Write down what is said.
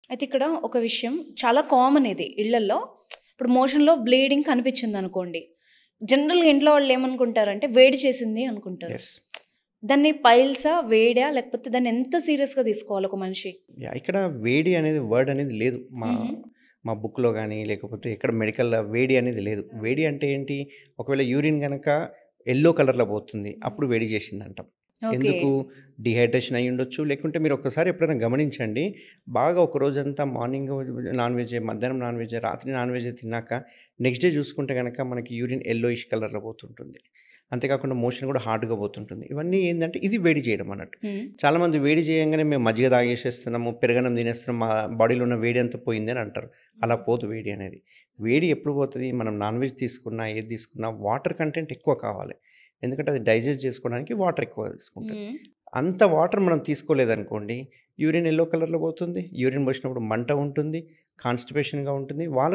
అయితే ఇక్కడ ఒక విషయం చాలా కామన్ ఇది ఇళ్లల్లో. ఇప్పుడు మోషన్‌లో బ్లీడింగ్ కనిపించిందనుకోండి. జనరల్‌గా ఇంట్లో వాళ్ళు ఏమనుకుంటారంటే వేడి చేసింది అనుకుంటారు. యెస్. దాన్ని పైల్సా? వేడా? లేకపోతే దాన్ని ఎంత సీరియస్‌గా తీసుకోవాలి ఒక మనిషి? ఇక్కడ వేడి అనేది వర్డ్ అనేది లేదు. హుహు. మా బుక్‌లో గాని, లేకపోతే ఎక్కడ మెడికల్‌లో వేడి అనేది లేదు. వేడి అంటే ఏంటి? ఒకవేళ యూరిన్ గనక యెల్లో కలర్‌లో పోతుంది. అప్పుడు వేడి చేసిందంటాం. ఓకే. ఎందుకు? డీహైడ్రేషన్ అయ్యుండొచ్చు. లేకుంటే మీరు ఒక్కసారి ఎప్పుడైనా గమనించండి. బాగా ఒక రోజంతా మార్నింగ్ నాన్ వెజ్జే, మధ్యాహ్నం నాన్ వెజ్జే, రాత్రి నాన్ వెజ్జే తిన్నాక నెక్స్ట్ డే చూసుకుంటే గనక మనకి యూరిన్ యెల్లోయిష్ కలర్‌లో పోతుంటుంది. అంతేకాకుండా మోషన్ కూడా హార్డ్‌గా పోతుంటుంది. ఇవన్నీ ఏందంటే ఇది వేడి చేయడం అన్నట్టు. హ్మ్. చాలామంది వేడి చేయంగానే మేము మజ్జిగ తాగేసేస్తున్నాము, పెరుగన్నం తినేస్తున్నాం, మా బాడీలో ఉన్న వేడి అంతా పోయింది అని అంటారు. అలా పోదు వేడి అనేది. వేడి ఎప్పుడు పోతది? మనం నాన్ వెజ్ తీసుకున్నా, ఏది తీసుకున్నా వాటర్ కంటెంట్ ఎక్కువ కావాలి. ఎందుకంటే అది డైజెస్ట్ చేసుకోవడానికి వాటర్ ఎక్కువ తీసుకుంటది. హ్మ్. అంత వాటర్ మనం తీసుకోలేదనుకోండి, యూరిన్ యెల్లో కలర్‌లో పోతుంది. యూరిన్ పోసినప్పుడు మంట ఉంటుంది, కాన్‌స్టిపేషన్‌గా ఉంటుంది.